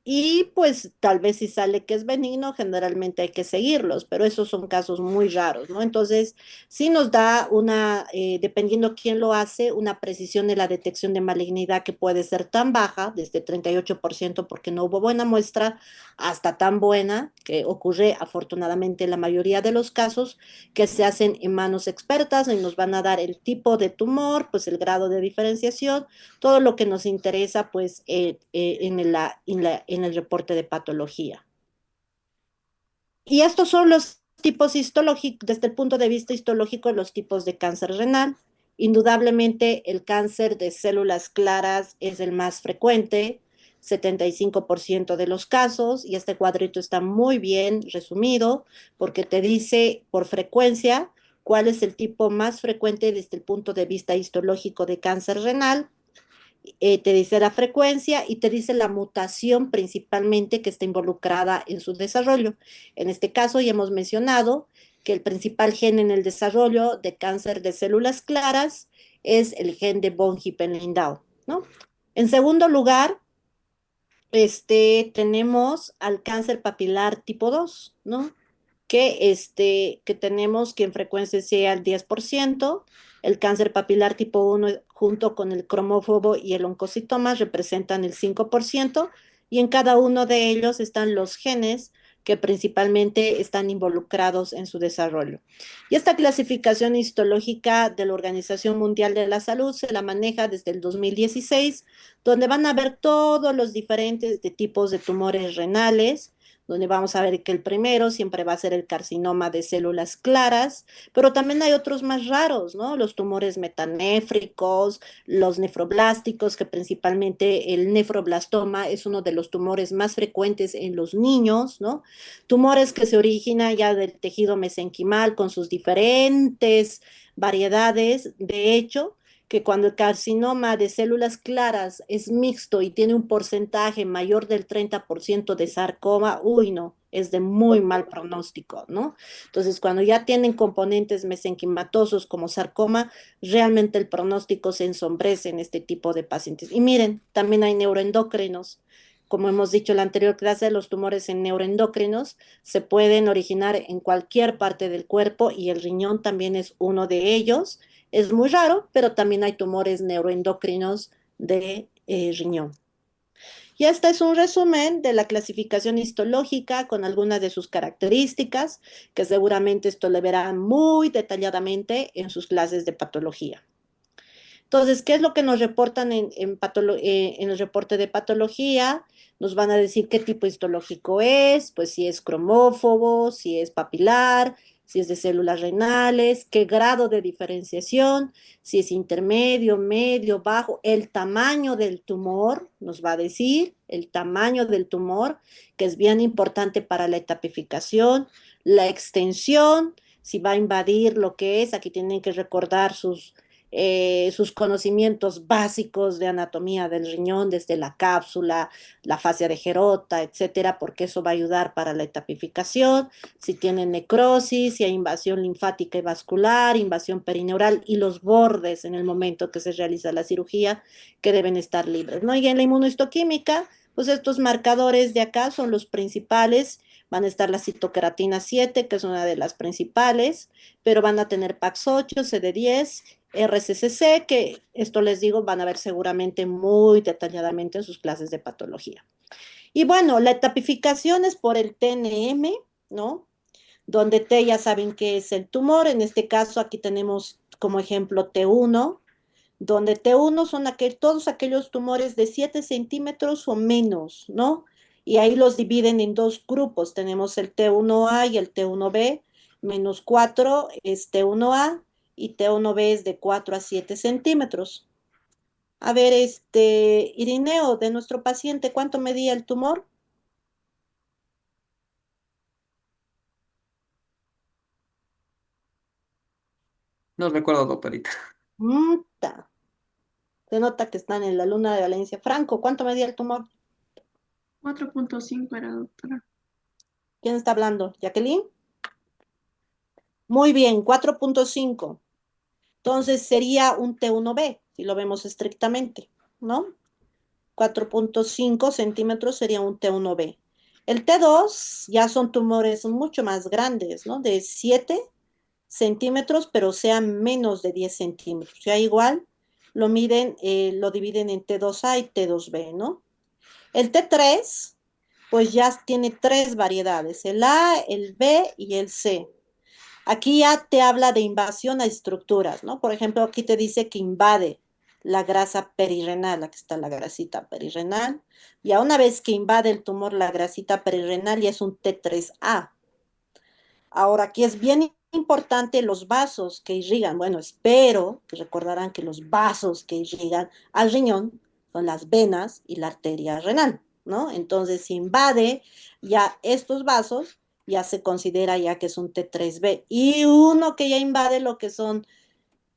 y pues tal vez si sale que es benigno, generalmente hay que seguirlos, pero esos son casos muy raros, ¿no? Entonces, sí nos da dependiendo quién lo hace, una precisión de la detección de malignidad que puede ser tan baja, desde 38% porque no hubo buena muestra, hasta tan buena, que ocurre afortunadamente en la mayoría de los casos, que se hacen en manos expertas y nos van a dar el tipo de tumor, pues el grado de diferenciación, todo lo que nos interesa pues en el reporte de patología. Y estos son los tipos histológicos, desde el punto de vista histológico, los tipos de cáncer renal. Indudablemente el cáncer de células claras es el más frecuente, 75% de los casos, y este cuadrito está muy bien resumido porque te dice por frecuencia cuál es el tipo más frecuente desde el punto de vista histológico de cáncer renal, te dice la frecuencia y te dice la mutación principalmente que está involucrada en su desarrollo. En este caso ya hemos mencionado que el principal gen en el desarrollo de cáncer de células claras es el gen de von Hippel-Lindau, ¿no? En segundo lugar, tenemos al cáncer papilar tipo 2, ¿no? Que tenemos que en frecuencia sea el 10%, el cáncer papilar tipo 1 junto con el cromófobo y el oncocitoma representan el 5%, y en cada uno de ellos están los genes que principalmente están involucrados en su desarrollo. Y esta clasificación histológica de la Organización Mundial de la Salud se la maneja desde el 2016, donde van a ver todos los diferentes tipos de tumores renales, donde vamos a ver que el primero siempre va a ser el carcinoma de células claras, pero también hay otros más raros, ¿no? Los tumores metanéfricos, los nefroblásticos, que principalmente el nefroblastoma es uno de los tumores más frecuentes en los niños, ¿no? Tumores que se originan ya del tejido mesenquimal con sus diferentes variedades. De hecho, que cuando el carcinoma de células claras es mixto y tiene un porcentaje mayor del 30% de sarcoma, uy, no, es de muy mal pronóstico, ¿no? Entonces, cuando ya tienen componentes mesenquimatosos como sarcoma, realmente el pronóstico se ensombrece en este tipo de pacientes. Y miren, también hay neuroendocrinos. Como hemos dicho en la anterior clase, los tumores en neuroendocrinos se pueden originar en cualquier parte del cuerpo y el riñón también es uno de ellos. Es muy raro, pero también hay tumores neuroendocrinos de riñón. Y este es un resumen de la clasificación histológica con algunas de sus características, que seguramente esto le verán muy detalladamente en sus clases de patología. Entonces, ¿qué es lo que nos reportan en el reporte de patología? Nos van a decir qué tipo histológico es, pues si es cromófobo, si es papilar, si es de células renales, qué grado de diferenciación, si es intermedio, medio, bajo, el tamaño del tumor, nos va a decir el tamaño del tumor, que es bien importante para la etapificación, la extensión, si va a invadir lo que es, aquí tienen que recordar sus conocimientos básicos de anatomía del riñón, desde la cápsula, la fascia de Gerota, etcétera, porque eso va a ayudar para la etapificación. Si tiene necrosis, si hay invasión linfática y vascular, invasión perineural y los bordes en el momento que se realiza la cirugía, que deben estar libres, ¿no? Y en la inmunohistoquímica, pues estos marcadores de acá son los principales. Van a estar la citoqueratina 7, que es una de las principales, pero van a tener PAX8, CD10, RCCC, que esto les digo, van a ver seguramente muy detalladamente en sus clases de patología. Y bueno, la etapificación es por el TNM, ¿no? Donde T ya saben que es el tumor, en este caso aquí tenemos como ejemplo T1, donde T1 son todos aquellos tumores de 7 centímetros o menos, ¿no? Y ahí los dividen en dos grupos, tenemos el T1A y el T1B, menos 4 es T1A y T1B es de 4 a 7 centímetros. A ver, Irineo, de nuestro paciente, ¿cuánto medía el tumor? No recuerdo, doctorita. Ta. Se nota que están en la luna de Valencia. Franco, ¿cuánto medía el tumor? 4.5 era, doctora. ¿Quién está hablando? ¿Jacqueline? Muy bien, 4.5. Entonces sería un T1B, si lo vemos estrictamente, ¿no? 4.5 centímetros sería un T1B. El T2 ya son tumores mucho más grandes, ¿no? De 7 centímetros, pero sean menos de 10 centímetros. Ya igual lo dividen en T2A y T2B, ¿no? El T3, pues ya tiene tres variedades, el A, el B y el C. Aquí ya te habla de invasión a estructuras, ¿no? Por ejemplo, aquí te dice que invade la grasa perirrenal, aquí está la grasita perirrenal, y a una vez que invade el tumor la grasita perirrenal ya es un T3A. Ahora, aquí es bien importante los vasos que irrigan. Bueno, espero que recordarán que los vasos que irrigan al riñón son las venas y la arteria renal, ¿no? Entonces, si invade ya estos vasos, ya se considera ya que es un T3B. Y uno que ya invade lo que son,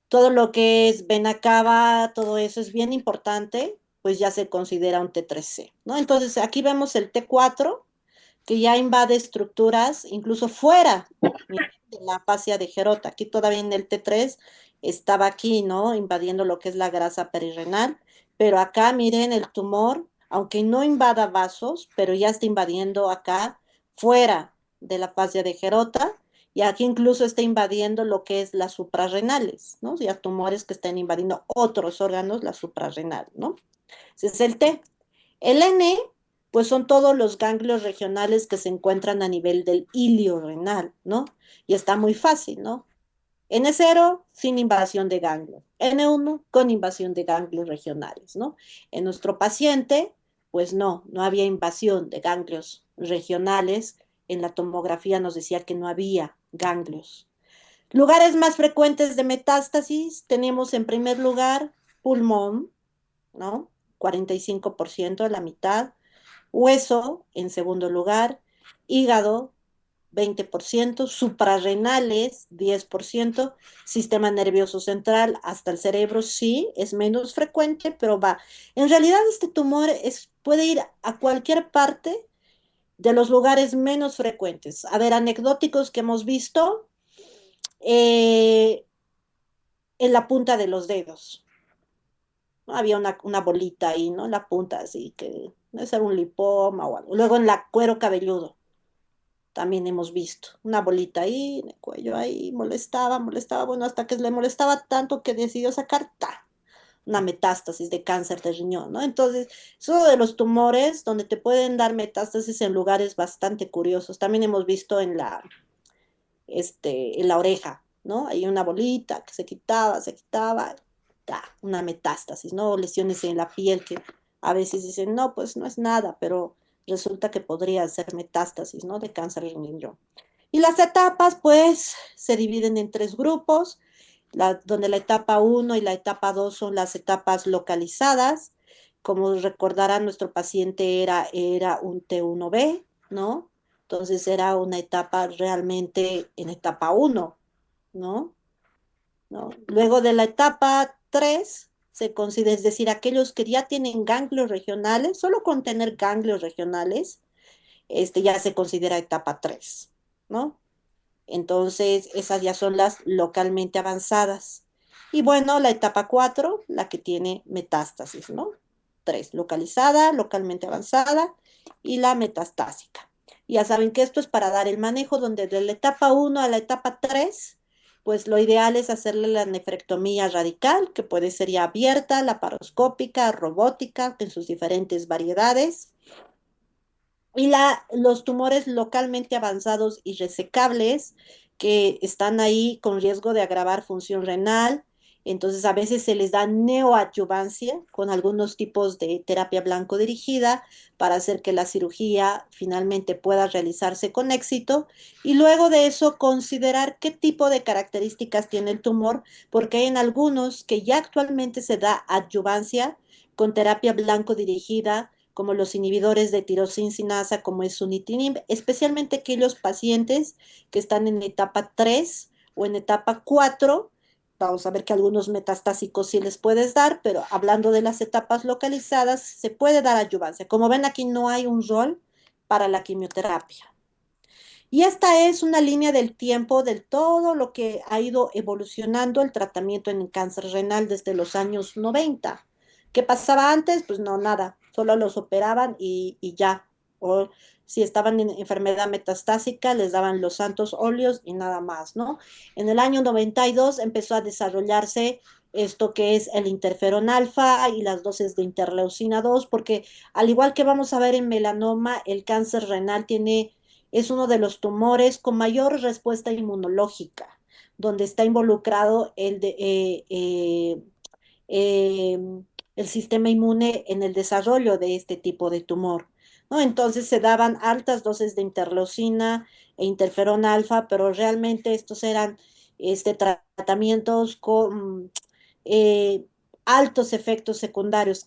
todo lo que es vena cava, todo eso es bien importante, pues ya se considera un T3C, ¿no? Entonces, aquí vemos el T4 que ya invade estructuras incluso fuera de la fascia de Gerota. Aquí todavía en el T3 estaba aquí, ¿no? Invadiendo lo que es la grasa perirrenal, pero acá miren el tumor, aunque no invada vasos, pero ya está invadiendo acá fuera de la fascia de Gerota. Y aquí incluso está invadiendo lo que es las suprarrenales, ¿no? Ya tumores que están invadiendo otros órganos, la suprarrenal, ¿no? Ese es el T. El N, pues son todos los ganglios regionales que se encuentran a nivel del ilio renal, ¿no? Y está muy fácil, ¿no? N0 sin invasión de ganglios, N1 con invasión de ganglios regionales, ¿no? En nuestro paciente, pues no había invasión de ganglios regionales. En la tomografía nos decía que no había ganglios. Lugares más frecuentes de metástasis, tenemos en primer lugar pulmón, ¿no? 45%, la mitad. Hueso, en segundo lugar. Hígado, 20%, suprarrenales, 10%, sistema nervioso central, hasta el cerebro, sí, es menos frecuente, pero va. En realidad este tumor puede ir a cualquier parte de los lugares menos frecuentes. A ver, anecdóticos que hemos visto eh, en la punta de los dedos. ¿No? Había una bolita ahí, ¿no? En la punta, así que debe ser un lipoma o algo. Luego en la cuero cabelludo también hemos visto una bolita ahí en el cuello, ahí molestaba, bueno, hasta que le molestaba tanto que decidió sacar una metástasis de cáncer de riñón, ¿no? Entonces, es uno de los tumores donde te pueden dar metástasis en lugares bastante curiosos. También hemos visto en la oreja, ¿no? Hay una bolita que se quitaba, una metástasis, ¿no? Lesiones en la piel que a veces dicen, no, pues no es nada, pero resulta que podría ser metástasis, ¿no? De cáncer de riñón. Y las etapas, pues, se dividen en tres grupos, donde la etapa uno y la etapa 2 son las etapas localizadas. Como recordarán, nuestro paciente era un T1B, ¿no? Entonces era una etapa realmente en etapa uno, ¿no? ¿No? Luego de la etapa 3 se considera, es decir, aquellos que ya tienen ganglios regionales, solo con tener ganglios regionales, ya se considera etapa 3, ¿no? Entonces, esas ya son las localmente avanzadas. Y bueno, la etapa 4 la que tiene metástasis, ¿no? 3 localizada, localmente avanzada y la metastásica. Ya saben que esto es para dar el manejo donde de la etapa uno a la etapa 3 pues lo ideal es hacerle la nefrectomía radical, que puede ser ya abierta, laparoscópica, robótica, en sus diferentes variedades. Y los tumores localmente avanzados y resecables que están ahí con riesgo de agravar función renal. Entonces, a veces se les da neoadyuvancia con algunos tipos de terapia blanco dirigida para hacer que la cirugía finalmente pueda realizarse con éxito. Y luego de eso, considerar qué tipo de características tiene el tumor, porque hay en algunos que ya actualmente se da adyuvancia con terapia blanco dirigida como los inhibidores de tirosina, como es sunitinib, especialmente aquellos pacientes que están en etapa 3 o en etapa 4. Vamos a ver que algunos metastásicos sí les puedes dar, pero hablando de las etapas localizadas, se puede dar adyuvancia. Como ven, aquí no hay un rol para la quimioterapia. Y esta es una línea del tiempo de todo lo que ha ido evolucionando el tratamiento en cáncer renal desde los años 90. ¿Qué pasaba antes? Pues no, nada, solo los operaban y ya. O si estaban en enfermedad metastásica, les daban los santos óleos y nada más, ¿no? En el año 92 empezó a desarrollarse esto que es el interferón alfa y las dosis de interleucina 2, porque al igual que vamos a ver en melanoma, el cáncer renal es uno de los tumores con mayor respuesta inmunológica, donde está involucrado eh, el sistema inmune en el desarrollo de este tipo de tumor, ¿no? Entonces se daban altas dosis de interleucina e interferón alfa, pero realmente estos eran tratamientos con eh, altos efectos secundarios.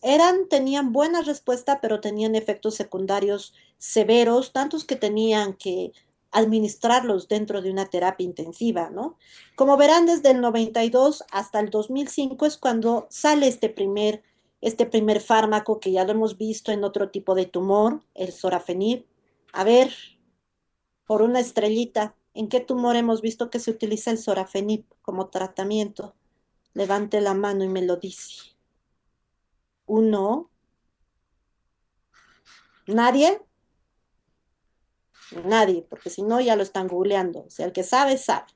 Tenían buena respuesta, pero tenían efectos secundarios severos, tantos que tenían que administrarlos dentro de una terapia intensiva, ¿no? Como verán, desde el 92 hasta el 2005 es cuando sale este primer fármaco que ya lo hemos visto en otro tipo de tumor, el sorafenib. A ver, por una estrellita, ¿en qué tumor hemos visto que se utiliza el sorafenib como tratamiento? Levante la mano y me lo dice. ¿Uno? ¿Nadie? Nadie, porque si no ya lo están googleando. O sea, el que sabe, sabe.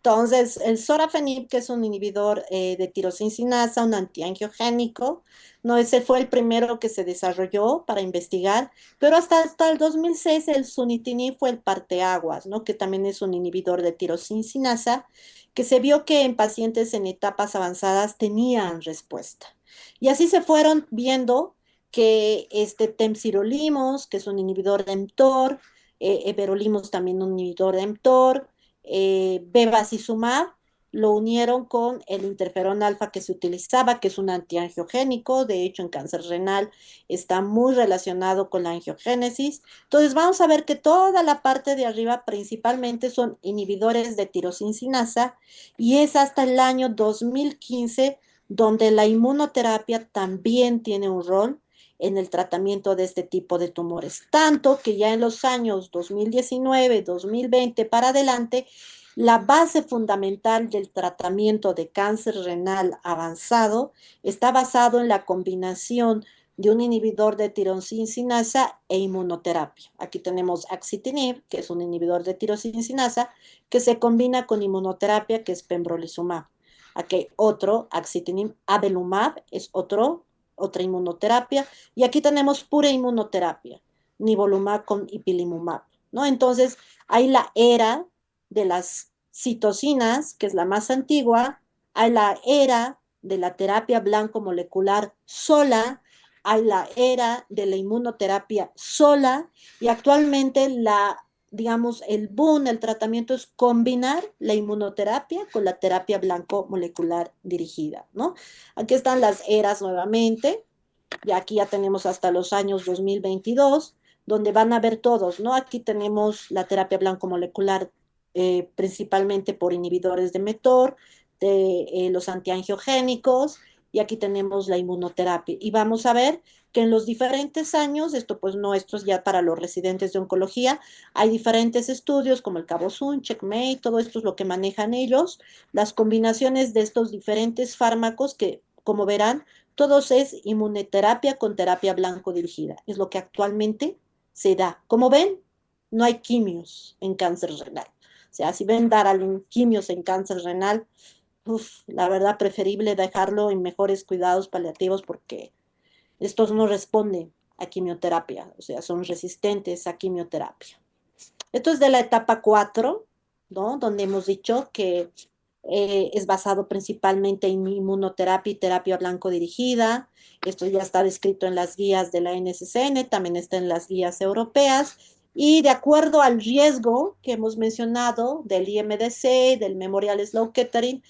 Entonces, el sorafenib, que es un inhibidor de tirosina, un antiangiogénico, no, ese fue el primero que se desarrolló para investigar, pero hasta el 2006 el sunitinib fue el parteaguas, ¿no? Que también es un inhibidor de tirosina, que se vio que en pacientes en etapas avanzadas tenían respuesta. Y así se fueron viendo que temsirolimus, que es un inhibidor de mTOR, everolimus también un inhibidor de mTOR, bevacizumab, lo unieron con el interferón alfa que se utilizaba, que es un antiangiogénico, de hecho en cáncer renal está muy relacionado con la angiogénesis. Entonces vamos a ver que toda la parte de arriba principalmente son inhibidores de tirosina y es hasta el año 2015 donde la inmunoterapia también tiene un rol en el tratamiento de este tipo de tumores. Tanto que ya en los años 2019, 2020 para adelante, la base fundamental del tratamiento de cáncer renal avanzado está basado en la combinación de un inhibidor de tirosina e inmunoterapia. Aquí tenemos axitinib, que es un inhibidor de tirosina, que se combina con inmunoterapia, que es pembrolizumab. Aquí hay otro, axitinib, avelumab, es otra inmunoterapia. Y aquí tenemos pura inmunoterapia, nivolumab con ipilimumab, ¿no? Entonces, hay la era de las citocinas, que es la más antigua, hay la era de la terapia blanco molecular sola, hay la era de la inmunoterapia sola y actualmente digamos, el boom, el tratamiento es combinar la inmunoterapia con la terapia blanco molecular dirigida, ¿no? Aquí están las eras nuevamente, y aquí ya tenemos hasta los años 2022, donde van a ver todos, ¿no? Aquí tenemos la terapia blanco molecular, principalmente por inhibidores de mTOR, de los antiangiogénicos, y aquí tenemos la inmunoterapia. Y vamos a ver que en los diferentes años, esto pues no, esto es ya para los residentes de oncología, hay diferentes estudios como el CABOSUN, CheckMate, todo esto es lo que manejan ellos, las combinaciones de estos diferentes fármacos que, como verán, todos es inmunoterapia con terapia blanco dirigida. Es lo que actualmente se da. Como ven, no hay quimios en cáncer renal. O sea, si ven dar a quimios en cáncer renal, la verdad preferible dejarlo en mejores cuidados paliativos porque estos no responden a quimioterapia, o sea, son resistentes a quimioterapia. Esto es de la etapa 4, ¿no? Donde hemos dicho que es basado principalmente en inmunoterapia y terapia blanco dirigida. Esto ya está descrito en las guías de la NCCN, también está en las guías europeas. Y de acuerdo al riesgo que hemos mencionado del IMDC, del Memorial Sloan Kettering,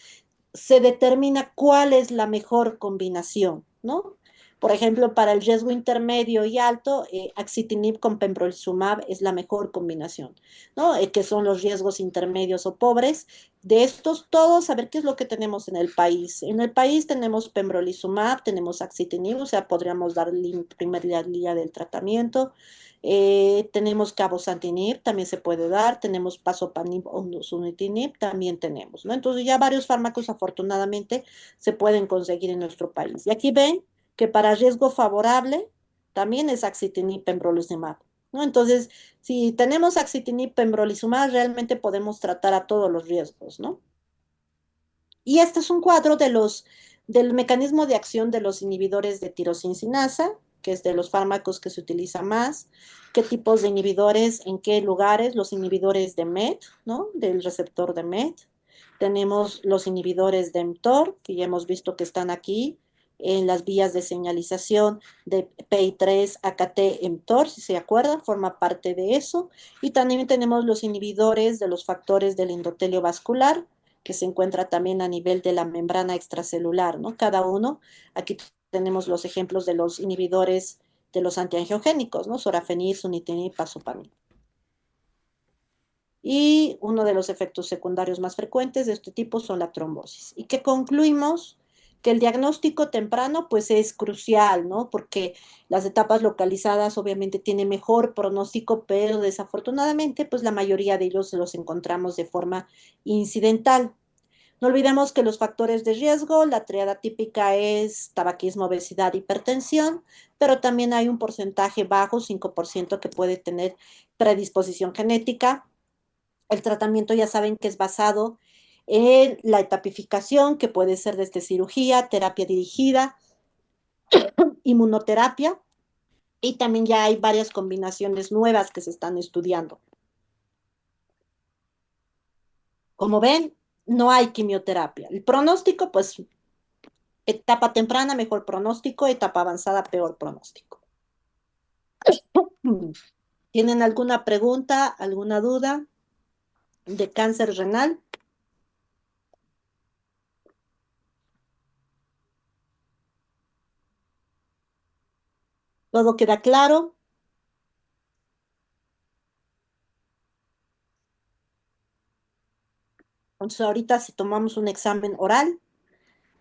se determina cuál es la mejor combinación, ¿no? Por ejemplo, para el riesgo intermedio y alto, axitinib con pembrolizumab es la mejor combinación, ¿no? Que son los riesgos intermedios o pobres. De estos todos, a ver qué es lo que tenemos en el país. En el país tenemos pembrolizumab, tenemos axitinib, o sea, podríamos dar el primer día del tratamiento. Tenemos cabozantinib, también se puede dar, tenemos pazopanib o sunitinib, también tenemos, ¿no? Entonces ya varios fármacos afortunadamente se pueden conseguir en nuestro país. Y aquí ven que para riesgo favorable también es axitinib pembrolizumab, ¿no? Entonces, si tenemos axitinib pembrolizumab, realmente podemos tratar a todos los riesgos, ¿no? Y este es un cuadro del mecanismo de acción de los inhibidores de tirosina, que es de los fármacos que se utiliza más, qué tipos de inhibidores, en qué lugares, los inhibidores de MET, ¿no? Del receptor de MET. Tenemos los inhibidores de mTOR, que ya hemos visto que están aquí en las vías de señalización de PI3, AKT, mTOR, si se acuerdan, forma parte de eso. Y también tenemos los inhibidores de los factores del endotelio vascular, que se encuentra también a nivel de la membrana extracelular, ¿no? Cada uno, aquí tenemos los ejemplos de los inhibidores de los antiangiogénicos, ¿no? Sorafenib, sunitinib, pazopanib. Y uno de los efectos secundarios más frecuentes de este tipo son la trombosis. Y que concluimos que el diagnóstico temprano pues es crucial, ¿no? Porque las etapas localizadas obviamente tienen mejor pronóstico, pero desafortunadamente pues la mayoría de ellos los encontramos de forma incidental. No olvidemos que los factores de riesgo, la triada típica es tabaquismo, obesidad, hipertensión, pero también hay un porcentaje bajo, 5%, que puede tener predisposición genética. El tratamiento ya saben que es basado en la etapificación, que puede ser desde cirugía, terapia dirigida, inmunoterapia, y también ya hay varias combinaciones nuevas que se están estudiando. Como ven, no hay quimioterapia. El pronóstico, pues, Etapa temprana, mejor pronóstico. Etapa avanzada, peor pronóstico. ¿Tienen alguna pregunta, alguna duda de cáncer renal? ¿Todo queda claro? Entonces ahorita si tomamos un examen oral,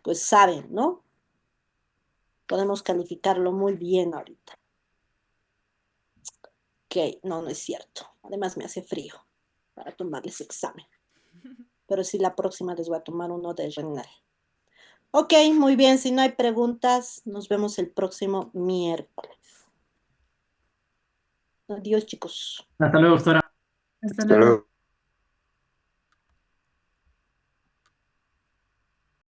pues saben, ¿no? Podemos calificarlo muy bien ahorita. Ok, no, no es cierto. Además me hace frío para tomarles examen. Pero sí, la próxima les voy a tomar uno de renal. Ok, muy bien. Si no hay preguntas, nos vemos el próximo miércoles. Adiós, chicos. Hasta luego, doctora. Hasta Hasta luego. luego.